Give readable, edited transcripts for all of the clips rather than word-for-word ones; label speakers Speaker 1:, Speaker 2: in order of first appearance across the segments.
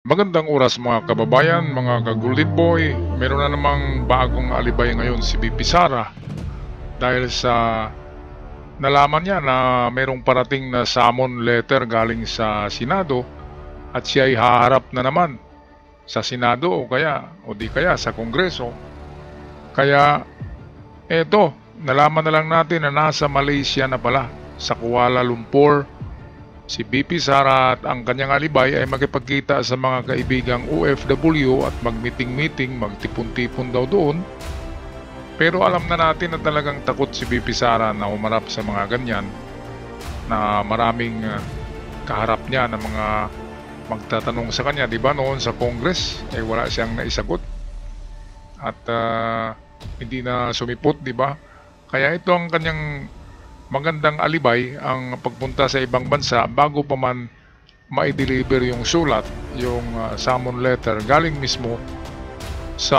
Speaker 1: Magandang oras mga kababayan, mga ka-Golden Boy. Meron na namang bagong alibay ngayon si BP Sara dahil sa nalaman niya na merong parating na summon letter galing sa Senado at siya ay haharap na naman sa Senado o di kaya sa Kongreso. Kaya eto, nalaman na lang natin na nasa Malaysia na pala sa Kuala Lumpur si BP Sara at ang kanyang alibay ay makipagkita sa mga kaibigang OFW at magmeeting-meeting, magtipon-tipon daw doon. Pero alam na natin na talagang takot si BP Sara na umarap sa mga ganyan, na maraming kaharap niya na mga magtatanong sa kanya. Diba noon sa Congress ay wala siyang naisagot at hindi na sumipot, diba? Kaya ito ang kanyang magandang alibay, ang pagpunta sa ibang bansa bago pa man ma-deliver yung sulat, yung summon letter galing mismo sa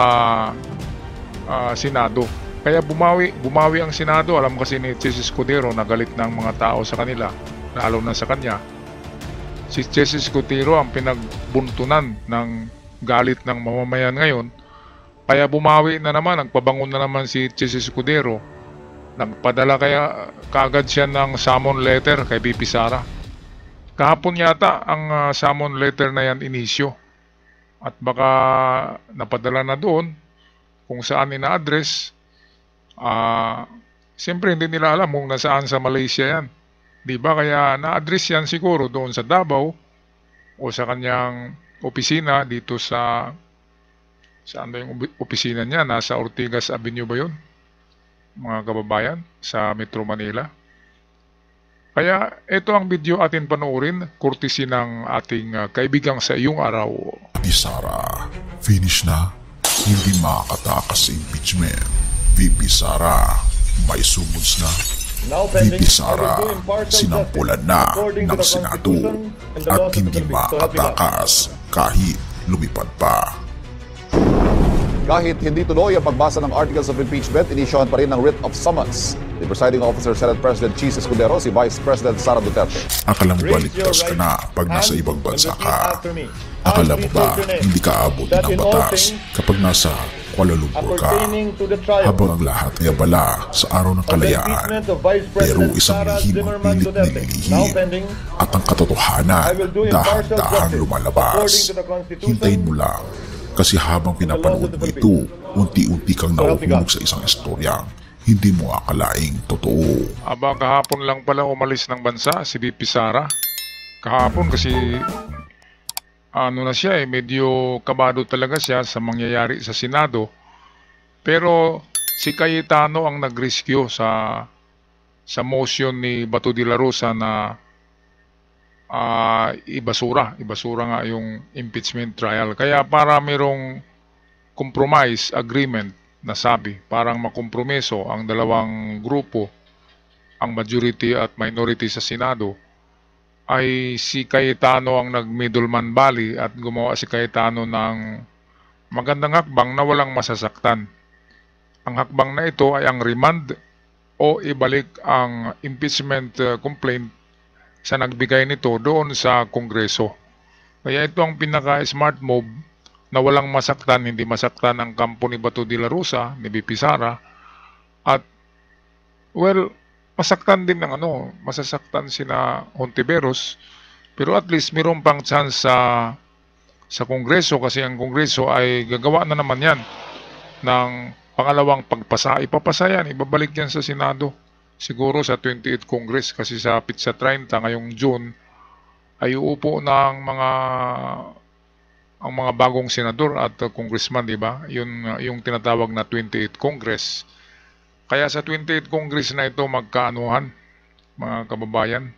Speaker 1: Senado. Kaya bumawi ang Senado. Alam kasi ni Chis Escudero na galit ng mga tao sa kanila, lalo na sa kanya. Si Chis Escudero ang pinagbuntunan ng galit ng mamamayan ngayon. Kaya bumawi na naman, nagpabangon na naman si Chis Escudero. Nagpadala kaya kaagad siya ng summon letter kay BP Sara. Kahapon yata ang summon letter na yan inisyo. At baka napadala na doon kung saan ina-address. Siyempre hindi nila alam kung nasaan sa Malaysia yan. Diba? Kaya na-address yan siguro doon sa Davao o sa kanyang opisina dito sa saan ba yung opisina niya? Nasa Ortigas Avenue ba yun? Mga kababayan, sa Metro Manila. Kaya ito ang video atin panoorin, courtesy ng ating kaibigang sa iyong araw.
Speaker 2: VP Sara, finish na, hindi makakatakas sa impeachment. VP Sara, may sumunod na. VP Sara, sinampulan na ng Senado at hindi makakatakas kahit lumipad pa.
Speaker 3: Kahit hindi tuloy ang pagbasa ng Articles of Impeachment, inisyohan pa rin ng writ of summons ni Presiding Officer Senate President Chis Escudero si Vice President Sara Duterte.
Speaker 2: Akala mo ba ligtas ka na pag nasa ibang bansa ka? Akala mo ba hindi ka abot ng batas kapag nasa Kuala Lumpur ka? Habang ang lahat ay abala sa araw ng kalayaan, pero isang lihim ang pilit nililihim at ang katotohanan dahan-dahang lumalabas. Hintayin mo lang. Kasi habang pinapanood mo ito, unti-unti kang nahuhulog sa isang istoryang hindi mo akalaing totoo.
Speaker 1: Aba, kahapon lang pala umalis ng bansa si BP Sara. Kahapon kasi na siya medyo kabado talaga siya sa mangyayari sa Senado. Pero si Cayetano ang nag-rescue sa motion ni Bato de la Rosa na ibasura nga yung impeachment trial. Kaya para merong compromise agreement na sabi, parang makompromiso ang dalawang grupo, ang majority at minority sa Senado, ay si Cayetano ang nag-middleman bali at gumawa si Cayetano ng magandang hakbang na walang masasaktan. Ang hakbang na ito ay ang remand o ibalik ang impeachment complaint sa nagbigay nito doon sa Kongreso. Kaya ito ang pinaka-smart move na walang masaktan, hindi masaktan ang kampo ni Bato de la Rosa, ni BP Sara, at well, masaktan din ng masasaktan sina Hontiveros, pero at least mayroon pang chance sa Kongreso kasi ang Kongreso ay gagawa na naman yan ng pangalawang pagpasa. Ipapasa yan, ibabalik yan sa Senado. Siguro sa 28th Congress kasi sa Pizza 30 ngayong June ay uupo na ang mga bagong senador at congressman, di ba? Yung tinatawag na 28th Congress. Kaya sa 28th Congress na ito magkaanuhan, mga kababayan,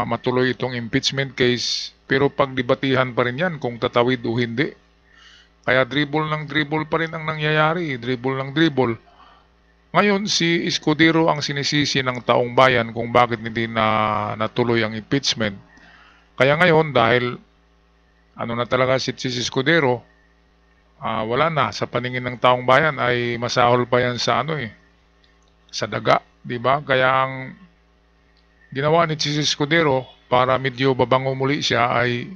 Speaker 1: matuloy itong impeachment case, pero pagdebatihan pa rin yan kung tatawid o hindi. Kaya dribble ng dribble pa rin ang nangyayari, dribble ng dribble. Ngayon, si Escudero ang sinisisi ng taong bayan kung bakit hindi na natuloy ang impeachment. Kaya ngayon, dahil na talaga si Escudero, wala na. Sa paningin ng taong bayan ay masahol pa yan sa sa daga, di ba? Kaya ang ginawa ni Chis Escudero para medyo babango muli siya ay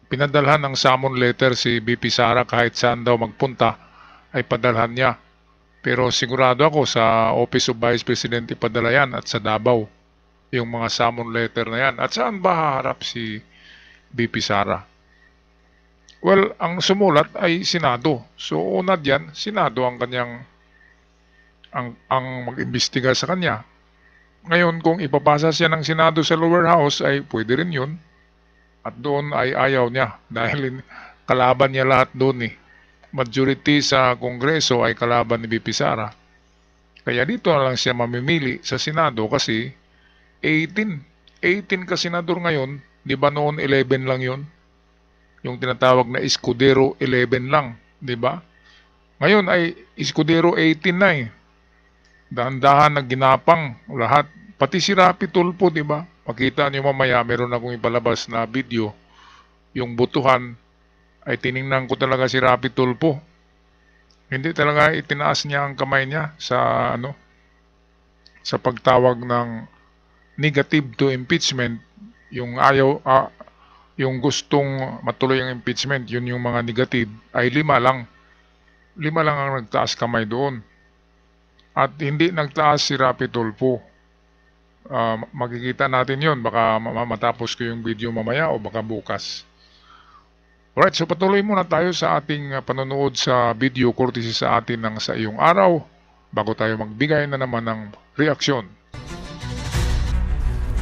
Speaker 1: pinadalhan ng summon letter si BP Sara kahit saan daw magpunta ay padalhan niya. Pero sigurado ako sa Office of Vice President ipadala yan at sa Davao yung mga summon letter na yan. At saan ba haharap si BP Sara? Well, ang sumulat ay Senado. So una diyan, Senado ang kanyang ang mag-imbestiga sa kanya. Ngayon, kung ipapasa siya ng Senado sa lower house ay pwede rin yun. At doon ay ayaw niya dahil kalaban niya lahat doon eh. Majority sa Kongreso ay kalaban ni BP Sara. Kaya dito na lang siya mamimili sa Senado kasi 18 ka senador ngayon, di ba noon 11 lang yun? Yung tinatawag na Escudero 11 lang, di ba? Ngayon ay Escudero 18 na eh. Dahan-dahan na ginapang lahat. Pati si Rapi Tulfo, di ba? Makita niyo mamaya, meron akong ipalabas na video. Yung butuhan ay tiningnan ko talaga si Rapi Tulfo. Hindi talaga itinaas niya ang kamay niya sa sa pagtawag ng negative to impeachment. Yung ayaw, yung gustong matuloy ang impeachment, yun yung mga negative, ay 5 lang. 5 lang ang nagtaas kamay doon. At hindi nagtaas si Rapi Tulfo. Makikita natin yon, baka matapos ko yung video mamaya o baka bukas. Alright, so patuloy muna tayo sa ating panonood sa video courtesy sa atin ng Sa Iyong Araw bago tayo magbigay na naman ng reaksyon.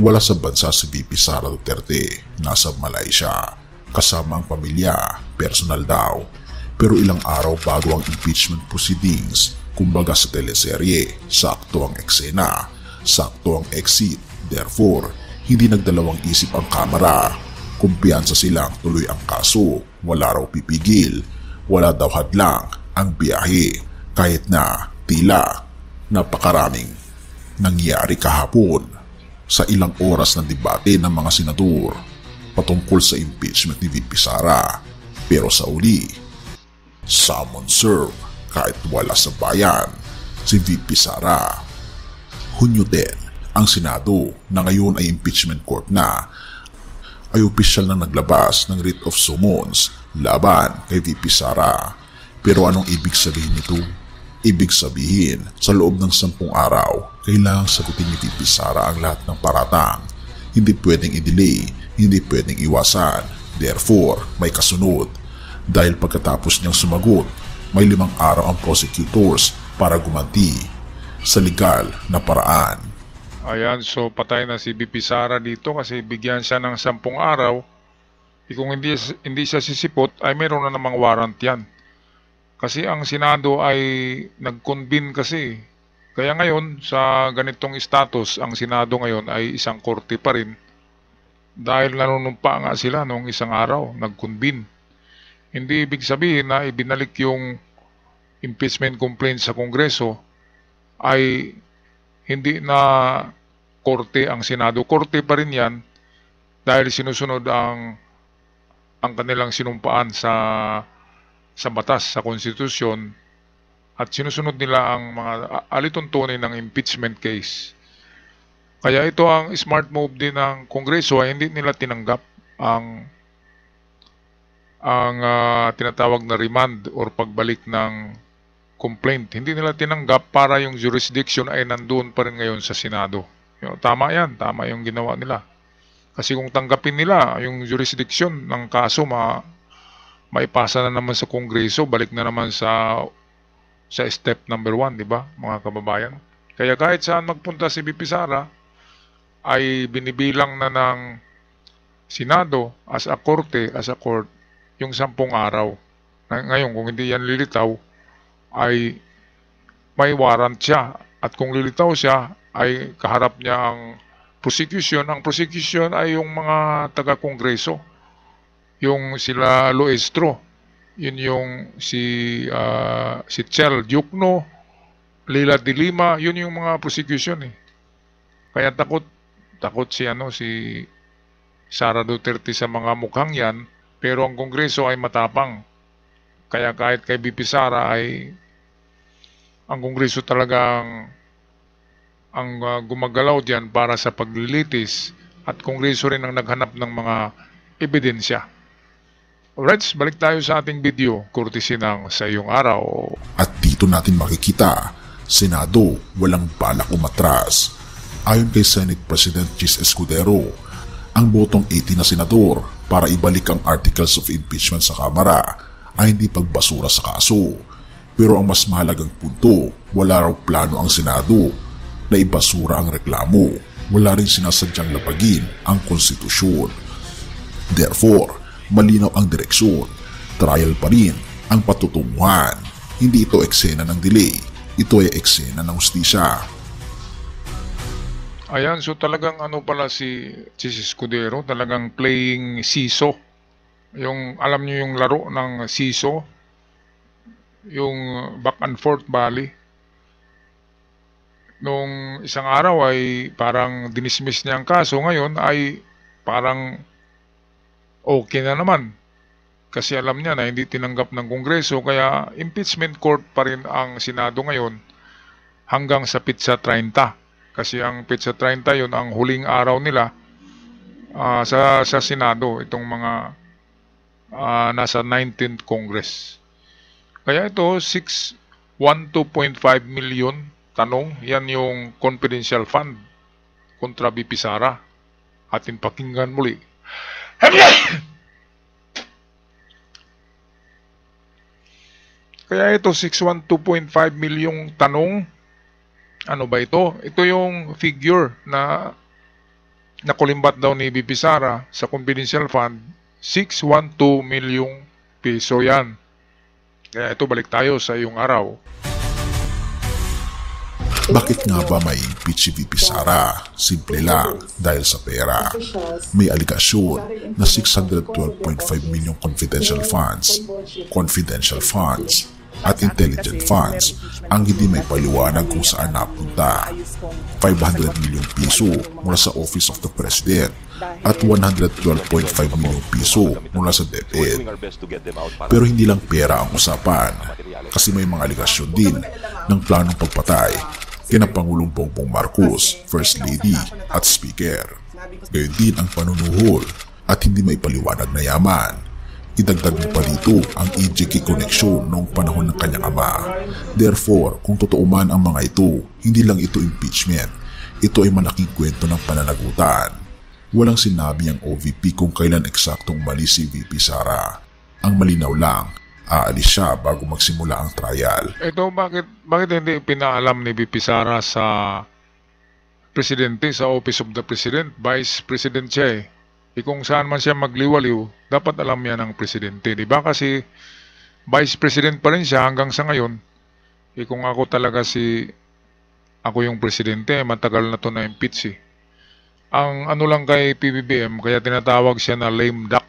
Speaker 2: Wala sa bansa si VP Sara Duterte, nasa Malaysia, kasama ang pamilya, personal daw. Pero ilang araw bago ang impeachment proceedings, kumbaga sa teleserye, sakto ang eksena, sakto ang exit. Therefore, hindi nagdalawang isip ang kamera. Kumpiyansa silang tuloy ang kaso, wala raw pipigil, wala daw hadlang ang biyahe, kahit na tila napakaraming nangyari kahapon sa ilang oras ng debate ng mga senador patungkol sa impeachment ni VP Sara. Pero sa uli, summon serve kahit wala sa bayan si VP Sara. Hunyo din ang Senado na ngayon ay impeachment court na ay opisyal na naglabas ng writ of summons laban kay VP Sara. Pero anong ibig sabihin nito? Ibig sabihin, sa loob ng 10 araw, kailangang sagutin ni VP Sara ang lahat ng paratang. Hindi pwedeng i-delay, hindi pwedeng iwasan. Therefore, may kasunod. Dahil pagkatapos niyang sumagot, may 5 araw ang prosecutors para gumanti sa legal na paraan.
Speaker 1: Ayan, so patay na si BP Sara dito kasi bigyan siya ng 10 araw. Kung hindi siya sisipot, ay meron na namang warrant yan. Kasi ang Senado ay nag-convene kasi. Kaya ngayon, sa ganitong status, ang Senado ngayon ay isang korte pa rin. Dahil nanunumpa nga sila noong isang araw, nag-convene. Hindi ibig sabihin na ibinalik yung impeachment complaint sa Kongreso ay hindi na korte ang Senado. Korte pa rin yan dahil sinusunod ang kanilang sinumpaan sa batas, sa konstitusyon, at sinusunod nila ang mga alituntunin ng impeachment case. Kaya ito ang smart move din ng Kongreso ay hindi nila tinanggap ang tinatawag na remand or pagbalik ng complaint. Hindi nila tinanggap para yung jurisdiction ay nandoon pa rin ngayon sa Senado. Tama yan, tama yung ginawa nila. Kasi kung tanggapin nila yung jurisdiction ng kaso, maipasa na naman sa Kongreso, balik na naman sa step number 1, di ba, mga kababayan? Kaya kahit saan magpunta si VP Sara, ay binibilang na ng Senado as a court, yung 10 araw. Ngayon, kung hindi yan lilitaw, ay may warrant siya. At kung lilitaw siya, ay kaharap niya ang prosecution. Ang prosecution ay yung mga taga-Kongreso. Yung sila Loestro. Yun yung si Chel Diokno, Leila de Lima, yun yung mga prosecution eh. Kaya takot si Sara Duterte sa mga mukhang yan, pero ang Kongreso ay matapang. Kaya kahit kay VP Sara ay ang Kongreso talagang ang gumagalaw diyan para sa paglilitis, at Kongreso rin ang naghanap ng mga ebidensya. Alright, balik tayo sa ating video, courtesy ng Sa Iyong Araw.
Speaker 2: At dito natin makikita, Senado walang balak umatras. Ayon kay Senate President Chis Escudero, ang botong 80 na senador para ibalik ang articles of impeachment sa Kamara ay hindi pagbasura sa kaso. Pero ang mas mahalagang punto, wala raw plano ang Senado na ibasura ang reklamo. Wala rin sinasadyang lapagin ang konstitusyon. Therefore, malinaw ang direksyon. Trial pa rin ang patutunguhan. Hindi ito eksena ng delay. Ito ay eksena ng hustisya.
Speaker 1: Ayan, so talagang ano pala si Chis Escudero, talagang playing seesaw. Yung, alam niyo yung laro ng seesaw? Yung back and forth bali. Nung isang araw ay parang dinismiss niya ang kaso, ngayon ay parang okay na naman. Kasi alam niya na hindi tinanggap ng Kongreso, kaya impeachment court pa rin ang Senado ngayon hanggang sa Pitsa 30. Kasi ang Pitsa 30 yun ang huling araw nila sa Senado, itong mga nasa 19th Congress. Kaya ito, 612.5 million, tanong, yan yung confidential fund kontra BP Sara. Atin pakinggan muli. Kaya ito, 612.5 milyong tanong, ano ba ito? Ito yung figure na nakulimbat daw ni BP Sara sa confidential fund, 612 milyong piso yan. Kaya ito, balik tayo sa iyong araw.
Speaker 2: Bakit nga ba may impeach si VP Sara? Simple lang, dahil sa pera. May aligasyon na 612.5 milyong confidential funds at intelligent funds ang hindi may paliwanag kung saan napunta. 500 milyong piso mula sa Office of the President at 112.5 milyong piso mula sa DepEd. Pero hindi lang pera ang usapan, kasi may mga aligasyon din ng planong pagpatay kina Pangulong Bongbong Marcos, First Lady at Speaker. Gayon din ang panunuhol at hindi may paliwanag na yaman. Idagdag mo pa dito ang EJK connection noong panahon ng kanyang ama. Therefore, kung totoo man ang mga ito, hindi lang ito impeachment. Ito ay malaking kwento ng pananagutan. Walang sinabi ang OVP kung kailan eksaktong umalis si VP Sara. Ang malinaw lang, aalis siya bago magsimula ang trial.
Speaker 1: Ito, bakit hindi pinaalam ni BP Sara sa Presidente, sa Office of the President? Vice President siya eh. Kung saan man siya magliwaliw, dapat alam yan ng Presidente. Diba? Kasi Vice President pa rin siya hanggang sa ngayon. Kung ako talaga ako yung Presidente, matagal na to na impeach eh. Ang ano lang kay PBBM, kaya tinatawag siya na lame duck.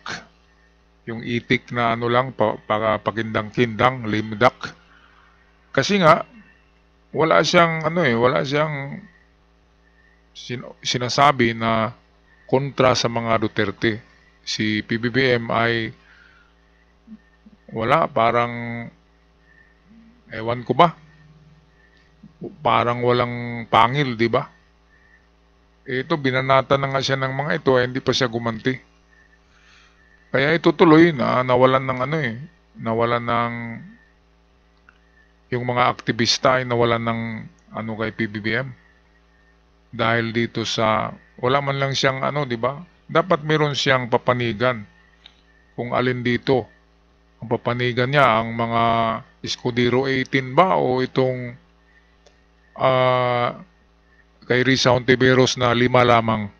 Speaker 1: Yung itik na ano lang, pakindang-kindang, lame duck. Kasi nga, wala siyang sinasabi na kontra sa mga Duterte. Si PBBM ay wala, parang ewan ko ba, parang walang pangil, di ba? Ito, binanata na nga siya ng mga ito, hindi pa siya gumanti. Kaya ito tuloy na nawalan ng nawalan ng yung mga aktivista ay nawalan ng kay PBBM. Dahil dito sa wala man lang siyang di ba? Dapat meron siyang papanigan. Kung alin dito ang papanigan niya, ang mga Escudero 18 ba o itong kay Risa Hontiveros na 5 lamang,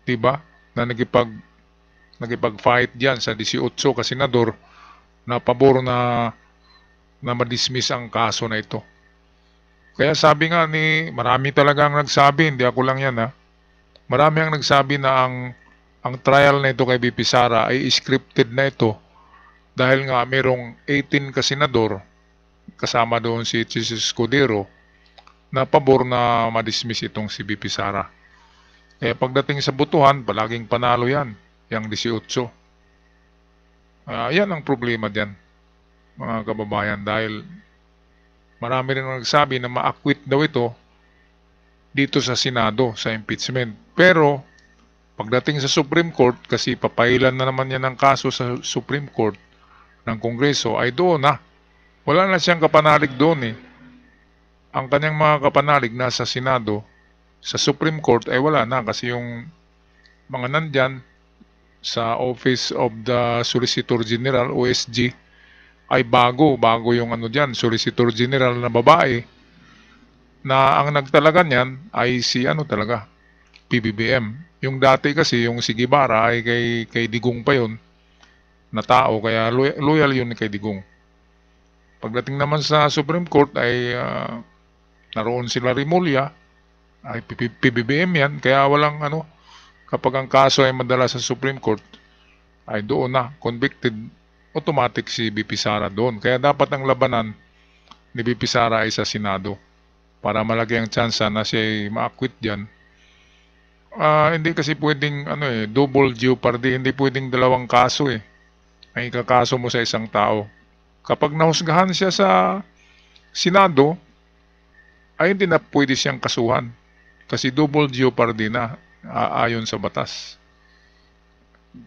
Speaker 1: 'di ba? Na nagipag-fight diyan sa 18 kasi senador na pabor na ma-dismiss ang kaso na ito. Kaya sabi nga marami talagang nagsabi, hindi ako lang yan marami ang nagsabi na ang trial na ito kay BP Sara ay scripted na ito dahil nga mayroong 18 kasenador kasama doon si Chis Escudero na pabor na ma-dismiss itong si BP Sara. Kaya pagdating sa butuhan, palaging panalo yan, yung 18. Yan ang problema diyan, mga kababayan, dahil marami rin nagsabi na ma-acquit daw ito dito sa Senado, sa impeachment. Pero, pagdating sa Supreme Court, kasi papailan na naman yan ng kaso sa Supreme Court, ng Kongreso ay doon na. Wala na siyang kapanalig doon eh. Ang kanyang mga kapanalig nasa Senado, sa Supreme Court ay wala na kasi yung mga nandyan sa Office of the Solicitor General, OSG, ay bago yung ano dyan, Solicitor General na babae, na ang nagtalaga niyan ay si ano talaga, PBBM. Yung dati kasi, yung si Guevara ay kay Digong pa yun, na tao, kaya loyal yun kay Digong. Pagdating naman sa Supreme Court ay naroon sila Rimulya, ay PBBM yan, kaya walang ano, kapag ang kaso ay madala sa Supreme Court, ay doon na, convicted, automatic si BP Sara doon. Kaya dapat ang labanan ni BP Sara ay sa Senado para malaki ang tsansa na siya ay ma-acquit dyan. Hindi kasi pwedeng double jeopardy, hindi pwedeng dalawang kaso eh. Ay ikakaso mo sa isang tao. Kapag nahusgahan siya sa Senado, ay hindi na pwede siyang kasuhan. Kasi double jeopardy na ayon sa batas.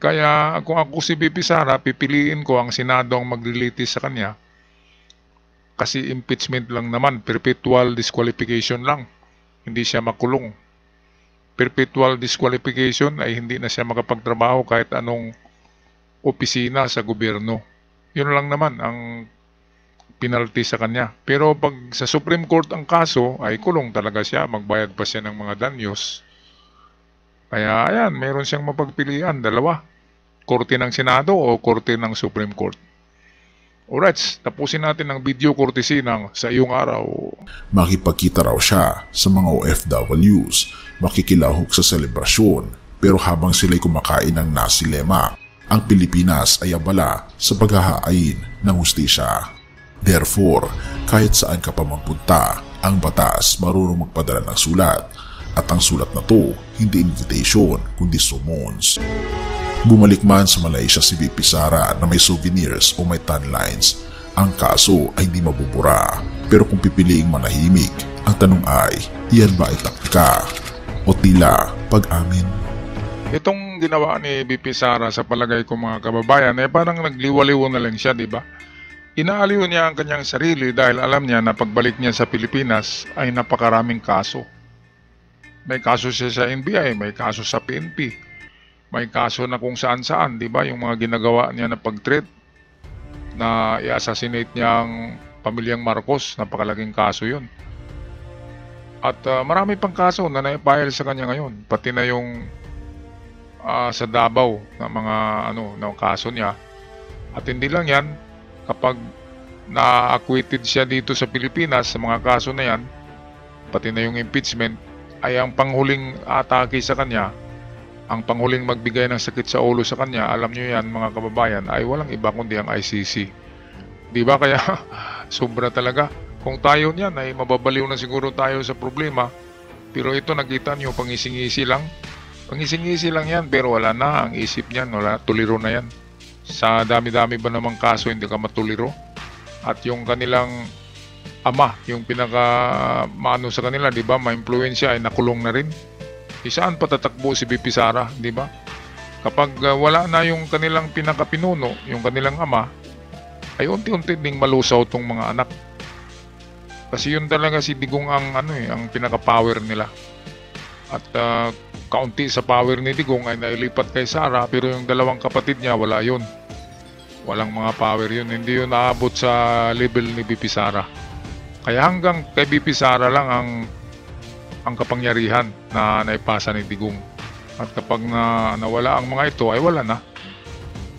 Speaker 1: Kaya kung ako si BP Sara, pipiliin ko ang Senado ang maglilitis sa kanya. Kasi impeachment lang naman, perpetual disqualification lang. Hindi siya makulong. Perpetual disqualification ay hindi na siya makapagtrabaho kahit anong opisina sa gobyerno. Yun lang naman ang penalty sa kanya. Pero pag sa Supreme Court ang kaso, ay kulong talaga siya. Magbayad pa siya ng mga danyos. Kaya ayan, meron siyang mapagpilian. Dalawa. Korte ng Senado o Korte ng Supreme Court. Alright, tapusin natin ang video courtesy ng Sa Iyong Araw.
Speaker 2: Makipagkita raw siya sa mga OFWs, makikilahok sa selebrasyon, pero habang sila'y kumakain ng nasi lema, ang Pilipinas ay abala sa paghahain ng hustisya. Therefore, kahit saan ka pa magpunta, ang batas marunong magpadala ng sulat, at ang sulat na to, hindi invitation, kundi summons. Bumalik man sa Malaysia si BP Sara na may souvenirs o may tan lines, ang kaso ay hindi mabubura. Pero kung pipiliing manahimik, ang tanong ay, iyan ba ay taktika o tila pag-amin?
Speaker 1: Itong ginawa ni BP Sara sa palagay ko mga kababayan, parang nagliwaliw na lang siya, di ba? Inaaliw niya ang kanyang sarili dahil alam niya na pagbalik niya sa Pilipinas ay napakaraming kaso. May kaso siya sa NBI, may kaso sa PNP. May kaso na kung saan-saan, di ba? Yung mga ginagawa niya na pag-threat na i-assassinate niya ang pamilyang Marcos, napakalaking kaso yun. At marami pang kaso na naipile sa kanya ngayon, pati na yung sa Davao na mga na kaso niya. At hindi lang yan, kapag na-acquitted siya dito sa Pilipinas sa mga kaso na yan, pati na yung impeachment, ay ang panghuling atake sa kanya, ang panghuling magbigay ng sakit sa ulo sa kanya, alam nyo yan mga kababayan, ay walang iba kundi ang ICC. Diba? Kaya sobra talaga. Kung tayo niyan ay mababaliw na siguro tayo sa problema. Pero ito nakita nyo, pangising-isi lang. Pangising-isi lang yan, pero wala na ang isip niyan, wala, tuliro na yan. Sa dami-dami ba namang kaso hindi ka matuliro? At yung kanilang ama, yung pinaka-maano sa kanila, diba, ma-impluensya ay nakulong na rin. Saan patatakbo si BP Sara, di ba? Kapag wala na yung kanilang pinakapinuno, yung kanilang ama, ay unti-unti ding malusaw tong mga anak. Kasi yun talaga si Digong ang ang pinaka-power nila. At kaunti sa power ni Digong ay nailipat kay Sara, pero yung dalawang kapatid niya wala yun. Walang mga power yun, hindi yun naabot sa level ni BP Sara. Kaya hanggang kay BP Sara lang ang kapangyarihan na naipasa ni Digong. At kapag nawala ang mga ito ay wala na.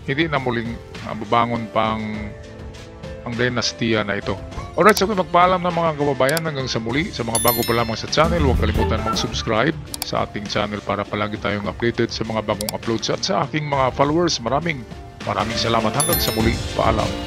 Speaker 1: Hindi na muling babangon pa ang dinastiya na ito. Alright, so magpaalam ng mga kababayan hanggang sa muli. Sa mga bago pa lamang sa channel, huwag kalimutan mag-subscribe sa ating channel para palagi tayong updated sa mga bagong uploads. At sa aking mga followers, maraming salamat hanggang sa muli. Paalam.